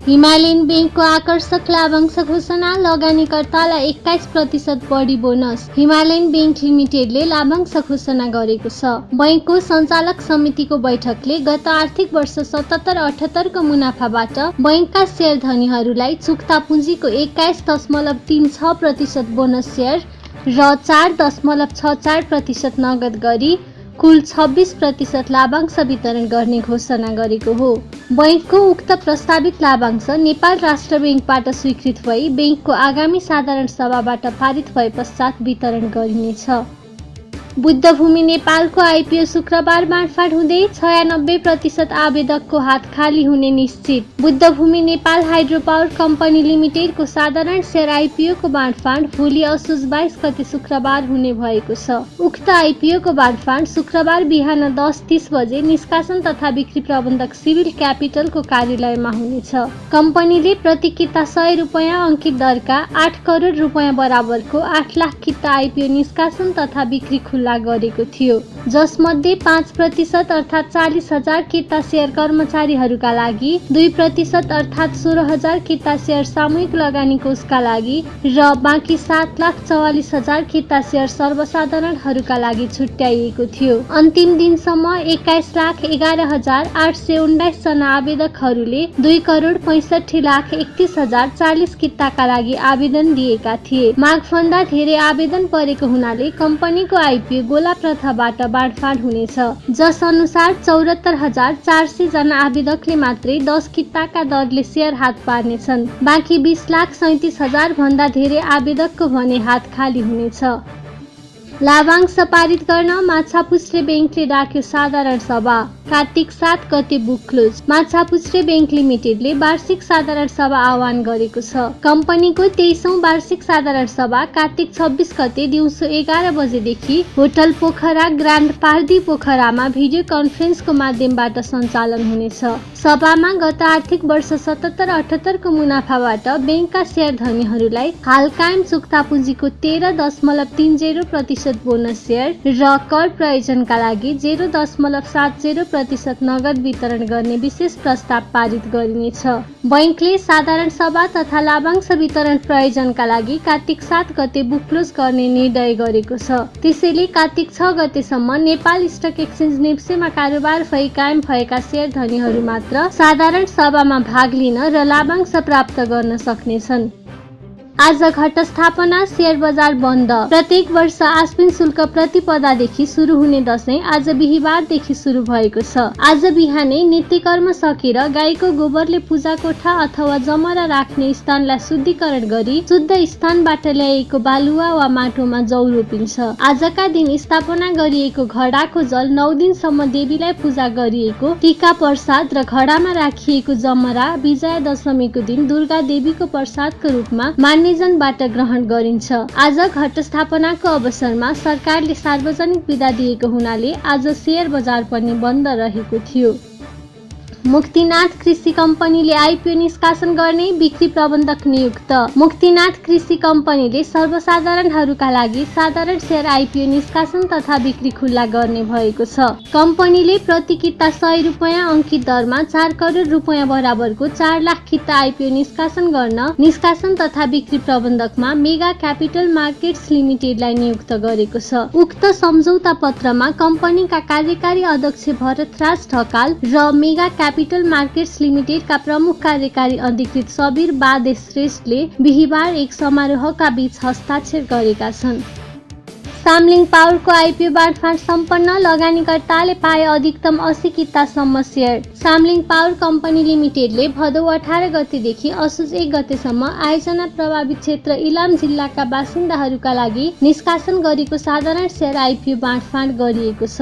Himalayan बैंकको आकर्षक लाभांश घोषणा, लगानीकर्तालाई 21% बढी बोनस। हिमालयन बैंक लिमिटेडले लाभांश घोषणा गरेको छ। बैंकको सञ्चालक समितिको बैठकले गत आर्थिक वर्ष 77-78 को मुनाफाबाट बैंकका शेयर धनीहरूलाई चुक्ता पुँजीको 21.36% बोनस शेयर र 4.64% नगद गरी कुल 26% लाभांश वितरण गर्ने घोषणा गरेको हो। बैंकको उक्त प्रस्तावित लाभांश नेपाल राष्ट्र बैंकबाट स्वीकृत भई बैंकको आगामी साधारण सभाबाट पारित भए पश्चात वितरण गरिनेछ। बुद्धभूमि नेपालको आइपिओ शुक्रबार बाँडफाँड हुँदै 96% आवेदकको हात खाली हुने निश्चित। बुद्धभूमि नेपाल हाइड्रो पावर कम्पनी लिमिटेडको साधारण शेयर आइपिओ को बाँडफाँड भोलि असोज 22 गते शुक्रबार हुने भएको छ। उक्त आइपिओ को बाँडफाँड शुक्रबार बिहान 10:30 बजे निष्कासन तथा बिक्री प्रबन्धक सिभिल क्यापिटलको कार्यालयमा हुनेछ। कम्पनीले प्रति किता 100 रुपैयाँ अंकित दरका 8 करोड रुपैयाँ बराबरको 8 लाख किता आइपिओ निष्कासन तथा बिक्री खुल्ला गरेको थियो, जसमध्ये 5% अर्थात् 40,000 किता शेयर कर्मचारीहरूका लागि, 2% अर्थात् 16,000 किता शेयर सामूहिक लगानी कोषका लागि र बाँकी 7,44,000 किता शेयर सर्वसाधारणहरूका लागि छुट्याइएको थियो। अन्तिम दिनसम्म 21,11,819 जना आवेदकहरूले 2,65,31,040 किताका लागि आवेदन दिएका थिए। मागभन्दा धेरै आवेदन परेको हुनाले कम्पनीको आइपिओ गोला प्रथाबाट बाँडफाँड हुनेछ, जस अनुसार 74,400 जना आवेदकले मात्रै 10 किताका दरले शेयर हात पार्नेछन्। बाँकी 20,37,000 भन्दा धेरै आवेदकको भने हात खाली हुनेछ। लाभांश पारित गर्न माछापुच्छ्रे बैंकले डाक्यो साधारण सभा। कार्तिक 7 गते बुक क्लोज। माछापुच्छ्रे बैंक लिमिटेडले वार्षिक साधारण सभा आह्वान गरेको छ। कम्पनीको 23औं वार्षिक साधारण सभा कार्तिक 26 गते दिउँसो 11 बजेदेखि होटल पोखरा ग्रान्ड पार्दी पोखरामा भिडियो कन्फरेन्सको माध्यमबाट सञ्चालन हुनेछ। सभामा गत आर्थिक वर्ष 77-78 को मुनाफाबाट बैंकका शेयर धनीहरूलाई हाल कायम चुक्ता पुँजीको 13.30% बोनस शेयर र कर प्रयोजनका लागि 0.70% नगद वितरण गर्ने विशेष प्रस्ताव पारित गरिनेछ। बैंकले साधारण सभा तथा लाभांश वितरण प्रयोजनका लागि कार्तिक 7 गते बुक क्लोज गर्ने निर्णय गरेको छ। त्यसैले कार्तिक 6 गतेसम्म नेपाल स्टक एक्सचेन्ज नेप्सेमा कारोबार भई कायम भएका शेयर धनीहरू मात्र साधारण सभामा भाग लिन र लाभांश प्राप्त गर्न सक्नेछन्। आज घटस्थापना शेयर बजार बन्द। प्रत्येक वर्ष आश्विन शुल्क प्रतिपदादेखि सुरु हुने दशैं आज बिहीबारदेखि सुरु भएको छ। आज बिहानै नित्यकर्म सकेर गाईको गोबरले पूजा कोठा अथवा जमरा राख्ने स्थानलाई शुद्धिकरण गरी शुद्ध स्थानबाट ल्याएको बालुवा वा माटोमा जौ रोपिन्छ। आजका दिन स्थापना गरिएको घडाको जल 9 दिनसम्म देवीलाई पूजा गरिएको टीका प्रसाद र घडामा राखिएको जमरा विजया दशमीको दिन दुर्गा देवीको प्रसादको रूपमा जनबाट ग्रहण गरिन्छ। आज घटस्थापनाको अवसरमा सरकारले सार्वजनिक बिदा दिएको हुनाले आज शेयर बजार पनि बन्द रहेको थियो। मुक्तिनाथ कृषि कम्पनीले आइपिओ निष्कासन गर्ने बिक्री प्रबन्धक नियुक्त। मुक्तिनाथ कृषि कम्पनीले सर्वसाधारणहरूका लागि साधारण शेयर आइपिओ निष्कासन तथा बिक्री खुल्ला गर्ने भएको छ। कम्पनीले प्रति किता 100 रुपैयाँ अंकित दरमा 4 करोड रुपैयाँ बराबरको 4 लाख किता आइपिओ निष्कासन गर्न निष्कासन तथा बिक्री प्रबन्धकमा मेगा क्यापिटल मार्केट्स लिमिटेडलाई नियुक्त गरेको छ। उक्त सम्झौता पत्रमा कम्पनीका कार्यकारी अध्यक्ष भरतराज ढकाल र मेगा क्यापिटल मार्केट्स लिमिटेडका प्रमुख कार्यकारी अधिकृत सबीर बादे श्रेष्ठले बिहीबार एक समारोहका बीच हस्ताक्षर गरेका छन्। सामलिङ पावरको आइपिओ बाँडफाँड सम्पन्न। लगानीकर्ताले पाए अधिकतम 80 कितासम्म शेयर। सामलिङ पावर कम्पनी लिमिटेडले भदौ 18 गतेदेखि असोज 1 गतेसम्म आयोजना प्रभावित क्षेत्र इलाम जिल्लाका बासिन्दाहरूका लागि निष्कासन गरेको साधारण शेयर आइपिओ बाँडफाँड गरिएको छ।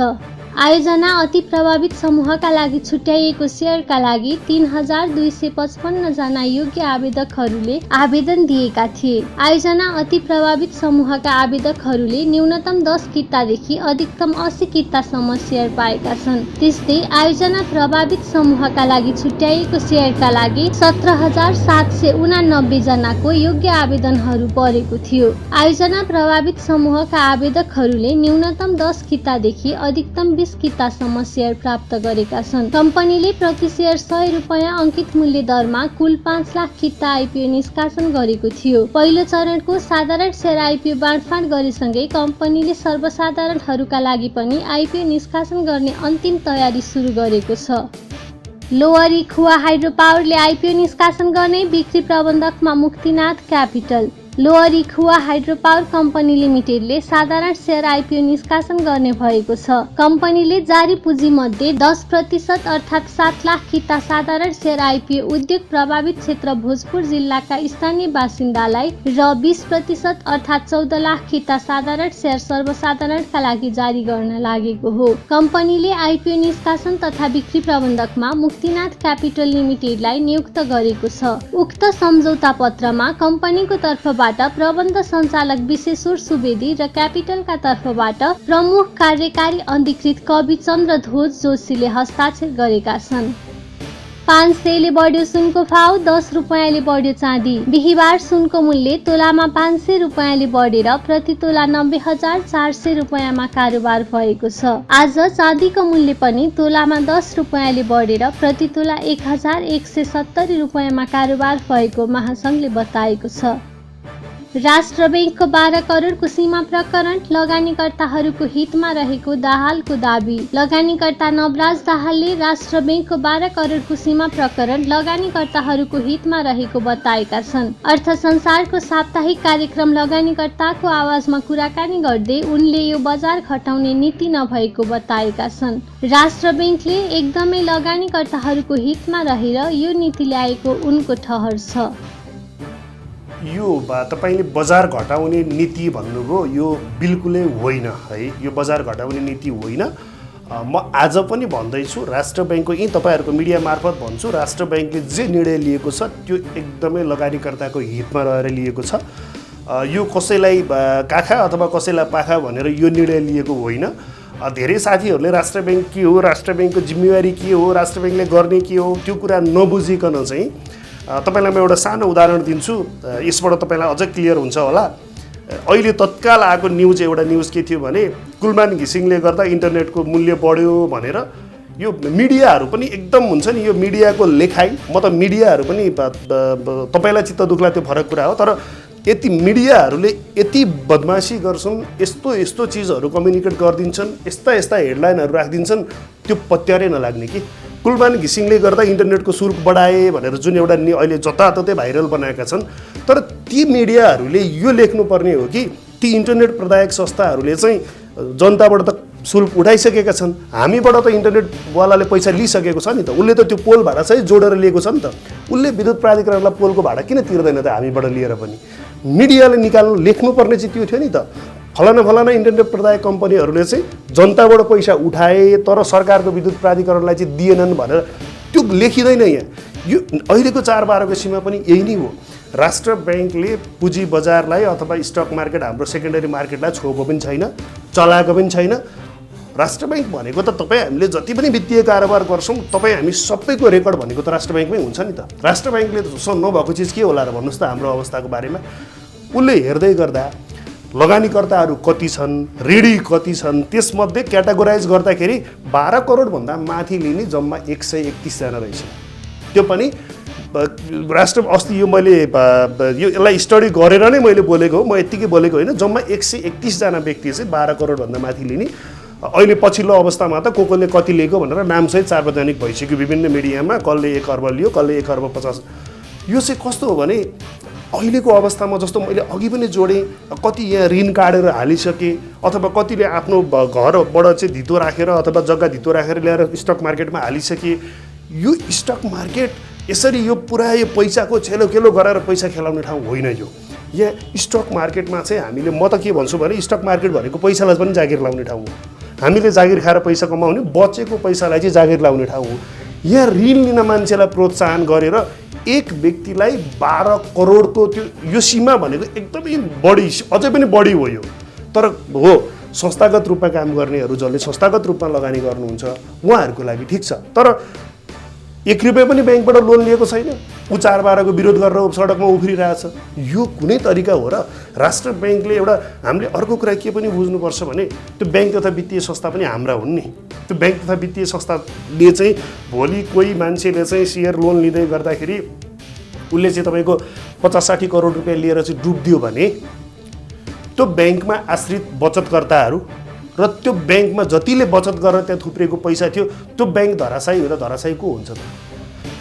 आयोजना अति प्रभावित समूहका लागि छुट्याइएको शेयरका लागि 3255 जना योग्य आवेदकहरूले आवेदन दिएका थिए। आयोजना अति प्रभावित समूहका आवेदकहरूले न्यूनतम 10 कितादेखि अधिकतम 80 कितासम्म शेयर पाएका छन्। त्यस्तै आयोजना प्रभावित समूहका लागि छुट्याइएको शेयरका लागि 17,789 जनाको योग्य आवेदनहरू परेको थियो। आयोजना प्रभावित समूहका आवेदकहरूले न्यूनतम 10 कितादेखि अधिकतम 20 कितासम्म शेयर प्राप्त गरेका छन्। कम्पनीले प्रति शेयर 100 रुपैयाँ अंकित मूल्य दरमा कुल 5 लाख किता आइपिओ निष्कासन गरेको थियो। पहिलो चरणको साधारण शेयर आइपिओ बाँडफाँड गरेसँगै कम्पनीले सर्वसाधारणहरूका लागि पनि आइपिओ निष्कासन गर्ने अन्तिम तयारी सुरु गरेको छ। लोअर इखुवा हाइड्रो पावरले आइपिओ निष्कासन गर्ने बिक्री प्रबन्धकमा Muktinath capital. Lower Ikhuwa hydro power company लिमिटेडले साधारण शेयर आइपिओ निष्कासन गर्ने भएको छ। कम्पनीले जारी पुँजी मध्ये 10% अर्थात् 7 लाख किता साधारण शेयर आइपिओ उद्योग प्रभावित क्षेत्र भोजपुर जिल्लाका स्थानीय बासिन्दालाई र 20% अर्थात् 14 लाख किता साधारण शेयर सर्वसाधारणका लागि जारी गर्न लागेको हो। कम्पनीले आइपिओ निष्कासन तथा बिक्री प्रबन्धकमा मुक्तिनाथ क्यापिटल लिमिटेडलाई नियुक्त गरेको छ। उक्त सम्झौता पत्रमा कम्पनीको तर्फबाट प्रबन्ध सञ्चालक विशेश्वर सुवेदी र क्यापिटलका तर्फबाट प्रमुख कार्यकारी अधिकृत कवि चन्द्र ध्वज जोशीले हस्ताक्षर गरेका छन्। 500 ले बढ्यो सुनको भाव, 10 रुपैयाँले बढ्यो चाँदी। बिहिबार सुनको मूल्य तोलामा 500 रुपैयाँले बढेर प्रति तोला 90,400 रुपैयाँमा कारोबार भएको छ। आज चाँदीको मूल्य पनि तोलामा 10 रुपैयाँले बढेर प्रति तोला 1,170 रुपैयाँमा कारोबार भएको महासंघले बताएको छ। राष्ट्र बैंकको 12 करोडको सीमा प्रकरण लगानीकर्ताहरूको हितमा रहेको दाहालको दाबी। लगानीकर्ता नवराज दाहालले राष्ट्र बैंकको 12 करोडको सीमा प्रकरण लगानीकर्ताहरूको हितमा रहेको बताएका छन्। अर्थ संसारको साप्ताहिक कार्यक्रम लगानीकर्ताको आवाजमा कुराकानी गर्दै उनले यो बजार घटाउने नीति नभएको बताएका छन्। राष्ट्र बैंकले एकदमै लगानीकर्ताहरूको हितमा रहेर यो नीति ल्याएको उनको ठहर छ। यो तपाईले बजार घटाउने नीति भन्नुभयो, यो बिल्कुलै होइन है। यो बजार घटाउने नीति होइन। म आज पनि भन्दैछु, राष्ट्र बैंकको यी तपाईहरुको मिडिया मार्फत भन्छु, राष्ट्र बैंकले जे निर्णय लिएको छ त्यो एकदमै लगानीकर्ताको हितमा रहेर लिएको छ। यो कसैलाई काखा अथवा कसैलाई पाखा भनेर यो निर्णय लिएको होइन। धेरै साथीहरूले राष्ट्र बैंक के हो, राष्ट्र बैंकको जिम्मेवारी के हो, राष्ट्र बैंकले गर्ने के हो, त्यो कुरा नबुझिकन चाहिँ तपाईलाई म एउटा सानो उदाहरण दिन्छु। यसबाट तपाईलाई अझ क्लियर हुन्छ होला। अहिले तत्काल आएको न्युज, एउटा न्युज के थियो भने कुलमान घिसिङले गर्दा इन्टरनेटको मूल्य बढ्यो भनेर। यो मिडियाहरू पनि एकदम हुन्छ नि, यो मिडियाको लेखाइ, म त मिडियाहरू पनि तपाईलाई चित्त दुख्ला त्यो फरक कुरा हो, तर यति मिडियाहरूले यति बदमासी गर्छन्, यस्तो यस्तो चिजहरू कम्युनिकेट गरिदिन्छन्, यस्ता यस्ता हेडलाइनहरू राखिदिन्छन्, त्यो पत्यारै नलाग्ने कि कुलमान घिसिङले गर्दा इन्टरनेटको शुल्क बढाए भनेर जुन एउटा अहिले जताततै भाइरल बनाएका छन्। तर ती मिडियाहरूले यो लेख्नुपर्ने हो कि ती इन्टरनेट प्रदायक संस्थाहरूले चाहिँ जनताबाट त शुल्क उठाइसकेका छन्, हामीबाट त इन्टरनेटवालाले पैसा लिइसकेको छ नि त। उसले त त्यो पोल भाडा चाहिँ जोडेर लिएको छ नि त। उसले विद्युत प्राधिकरणलाई पोलको भाडा किन तिर्दैन त हामीबाट लिएर पनि? मिडियाले लेख्नुपर्ने चाहिँ त्यो थियो नि त। फलाना इन्टरनेट प्रदायक कम्पनीहरूले चाहिँ जनताबाट पैसा उठाए तर सरकारको विद्युत प्राधिकरणलाई चाहिँ दिएनन् भनेर त्यो लेखिँदैन यहाँ। यो अहिलेको 4/12 को सीमा पनि यही नै हो। राष्ट्र बैंकले पुँजी बजारलाई अथवा स्टक मार्केट, हाम्रो सेकेन्डरी मार्केटलाई छोएको पनि छैन, चलाएको पनि छैन। राष्ट्र बैंक भनेको त तपाईँ हामीले जति पनि वित्तीय कारोबार गर्छौँ, तपाईँ हामी सबैको रेकर्ड भनेको त राष्ट्र बैंकमै हुन्छ नि त। राष्ट्र बैंकले नभएको चिज के होला र भन्नुहोस् त हाम्रो अवस्थाको बारेमा। उसले हेर्दै गर्दा लगानीकर्ताहरू कति छन्, ऋणी कति छन्, त्यसमध्ये क्याटेगोराइज गर्दाखेरि 12 करोडभन्दा माथि लिने जम्मा 131 जना रहेछ। त्यो पनि राष्ट्र अस्ति यो मैले यो यसलाई स्टडी गरेर नै मैले बोलेको हो, म यत्तिकै बोलेको होइन। जम्मा 131 जना व्यक्ति चाहिँ 12 करोडभन्दा माथि लिने। अहिले पछिल्लो अवस्थामा त कोले कति लिएको भनेर नामसहित सार्वजनिक भइसक्यो विभिन्न मिडियामा। कसले 1 अर्ब लियो, कसले 1 अर्ब 50। यो चाहिँ कस्तो हो भने अहिलेको अवस्थामा जस्तो मैले अघि पनि जोडेँ, कति यहाँ ऋण काटेर हालिसके अथवा कतिले आफ्नो घरबाट चाहिँ धितो राखेर अथवा जग्गा धितो राखेर ल्याएर स्टक मार्केटमा हालिसके। यो स्टक मार्केट यसरी यो पुरा यो पैसाको छेलोखेलो गरेर पैसा खेलाउने ठाउँ होइन। यो यहाँ स्टक मार्केटमा चाहिँ हामीले, म त के भन्छु भने स्टक मार्केट भनेको पैसालाई पनि जागिर लाउने ठाउँ हो। हामीले जागिर खाएर पैसा कमाउने, बचेको पैसालाई चाहिँ जागिर लाउने ठाउँ हो। यहाँ ऋण लिन मान्छेलाई प्रोत्साहन गरेर एक व्यक्तिलाई 12 करोडको त्यो यो सीमा भनेको एकदमै बढी, अझै पनि बढी हो यो। तर हो संस्थागत रूपमा काम गर्नेहरू जसले संस्थागत रूपमा लगानी गर्नुहुन्छ उहाँहरूको लागि ठिक छ। तर 1 रुपियाँ पनि ब्याङ्कबाट लोन लिएको छैन, ऊ 4-12 को विरोध गरेर सडकमा उफ्रिरहेछ। यो कुनै तरिका हो र? राष्ट्र ब्याङ्कले एउटा, हामीले अर्को कुरा के पनि बुझ्नुपर्छ भने त्यो ब्याङ्क तथा वित्तीय संस्था पनि हाम्रा हुन् नि। त्यो ब्याङ्क तथा वित्तीय संस्थाले चाहिँ भोलि कोही मान्छेले चाहिँ सेयर लोन लिँदै गर्दाखेरि उसले चाहिँ तपाईँको 50-60 करोड रुपियाँ लिएर चाहिँ डुब्दियो भने त्यो ब्याङ्कमा आश्रित बचतकर्ताहरू र त्यो ब्याङ्कमा जतिले बचत गरेर त्यहाँ थुप्रेको पैसा थियो त्यो ब्याङ्क धराशायी हुँदा धराशायी को हुन्छ त?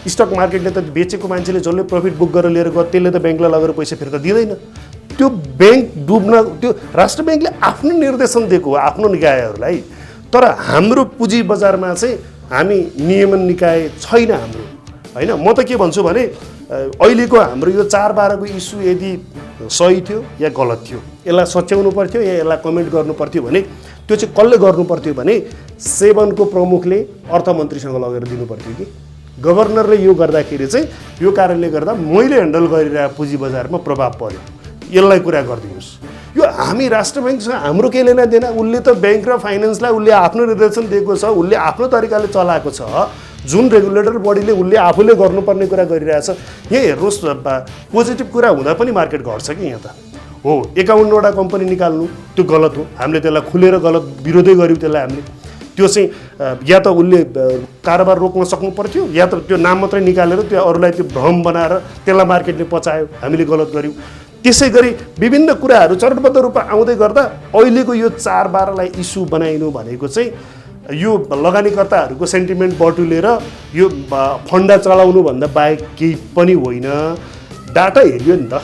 स्टक मार्केटले त बेचेको मान्छेले जसले प्रफिट बुक गरेर लिएर गयो त्यसले त ब्याङ्कलाई लगेर पैसा फिर्ता दिँदैन। त्यो ब्याङ्क डुब्न, त्यो राष्ट्र ब्याङ्कले आफ्नो निर्देशन दिएको हो आफ्नो निकायहरूलाई। तर हाम्रो पुँजी बजारमा चाहिँ हामी नियमन निकाय छैन हाम्रो, होइन? म त के भन्छु भने अहिलेको हाम्रो यो 4-12 को इस्यु यदि सही थियो या गलत थियो, यसलाई सच्याउनु पर्थ्यो या यसलाई कमेन्ट गर्नु पर्थ्यो भने त्यो चाहिँ कसले गर्नु पर्थ्यो भने 7 को प्रमुखले अर्थमन्त्रीसँग लगेर दिनु पर्थ्यो कि गभर्नरले यो गर्दाखेरि चाहिँ यो कारणले गर्दा मैले ह्यान्डल गरिरहेको पुँजी बजारमा प्रभाव पर्यो, यसलाई कुरा गरिदिनुहोस्। यो हामी राष्ट्र ब्याङ्कसँग हाम्रो के लेना देना? उसले त ब्याङ्क र फाइनेन्सलाई उसले आफ्नो निर्देशन दिएको छ, उसले आफ्नो तरिकाले चलाएको छ। जुन रेगुलेटर बडीले उसले आफूले गर्नुपर्ने कुरा गरिरहेछ। यहाँ हेर्नुहोस्, पोजिटिभ कुरा हुँदा पनि मार्केट घट्छ कि यहाँ त हो। 51वटा कम्पनी निकाल्नु त्यो गलत हो, हामीले त्यसलाई खुलेर गलत विरोधै गर्यौँ त्यसलाई हामीले। त्यो चाहिँ या त उसले कारोबार रोक्न सक्नु पर्थ्यो या त त्यो नाम मात्रै निकालेर त्यो अरूलाई त्यो भ्रम बनाएर त्यसलाई मार्केटले पचायो, हामीले गलत गर्यौँ। त्यसै गरी विभिन्न कुराहरू चरणबद्ध रूपमा आउँदै गर्दा अहिलेको यो 4-12 लाई इस्यु बनाइनु भनेको चाहिँ यो लगानीकर्ताहरूको सेन्टिमेन्ट बटुलेर यो फन्डा चलाउनु भन्दा बाहेक केही पनि होइन। डाटा हेरियो नि त,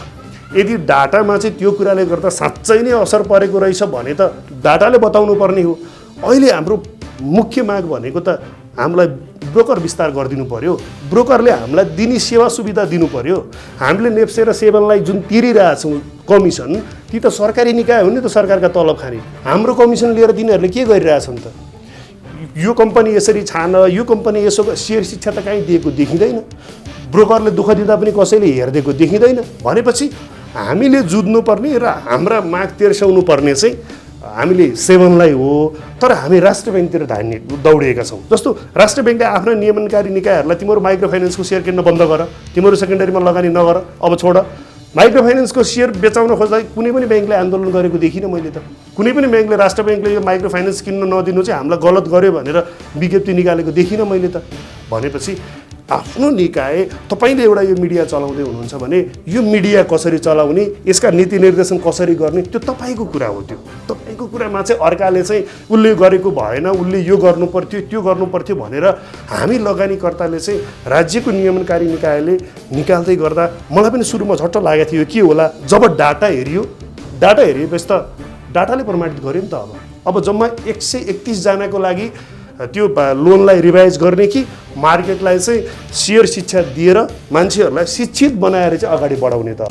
यदि डाटामा चाहिँ त्यो कुराले गर्दा साँच्चै नै असर परेको रहेछ भने त डाटाले बताउनु पर्ने हो। अहिले हाम्रो मुख्य माग भनेको त हामीलाई ब्रोकर विस्तार गरिदिनु पर्यो, ब्रोकरले हामीलाई दिने सेवा सुविधा दिनु पर्यो। हामीले नेप्से र सेबनलाई जुन तिरिरहेछौँ कमिसन, ती त सरकारी निकाय हो नि त, सरकारका तलब खाने। हाम्रो कमिसन लिएर तिनीहरूले के गरिरहेछन् त? यो कम्पनी यसरी छान, यो कम्पनी यसो, सेयर शिक्षा त कहीँ दिएको देखिँदैन, ब्रोकरले दुःख दिँदा पनि कसैले हेरिदिएको देखिँदैन। भनेपछि हामीले जुझ्नुपर्ने र हाम्रा माग तेर्स्याउनु पर्ने चाहिँ हामीले 7 लाई हो। तर हामी राष्ट्र ब्याङ्कतिर दौडिएका छौँ। जस्तो राष्ट्र ब्याङ्कले आफ्नो नियमनकारी निकायहरूलाई तिमीहरू माइक्रो फाइनेन्सको सेयर किन्न बन्द गर, तिमीहरू सेकेन्डरीमा लगानी नगर, अब छोड। माइक्रो फाइनेन्सको सेयर बेचाउन खोज्दा कुनै पनि ब्याङ्कले आन्दोलन गरेको देखिनँ मैले त। कुनै पनि ब्याङ्कले, राष्ट्र ब्याङ्कले यो माइक्रो फाइनेन्स किन्न नदिनु चाहिँ हामीलाई गलत गर्यो भनेर विज्ञप्ति निकालेको देखिनँ मैले त। भनेपछि आफ्नो निकाय, तपाईँले एउटा यो मिडिया चलाउँदै हुनुहुन्छ भने यो मिडिया कसरी चलाउने, यसका नीति निर्देशन कसरी गर्ने, त्यो तपाईँको कुरा हो। त्यो तपाईँको कुरामा चाहिँ अर्काले चाहिँ उसले गरेको भएन, उसले यो गर्नु पर्थ्यो, त्यो गर्नु पर्थ्यो भनेर हामी लगानीकर्ताले चाहिँ राज्यको नियमनकारी निकायले निकाल्दै गर्दा मलाई पनि सुरुमा झट्ट लागेको थियो के होला। जब डाटा हेरियो, डाटा हेरिएपछि त डाटाले प्रमाणित गर्यो नि त। अब जम्मा 131 जनाको लागि त्यो लोनलाई रिभाइज गर्ने कि मार्केटलाई चाहिँ सेयर शिक्षा दिएर मान्छेहरूलाई शिक्षित बनाएर चाहिँ अगाडि बढाउने त?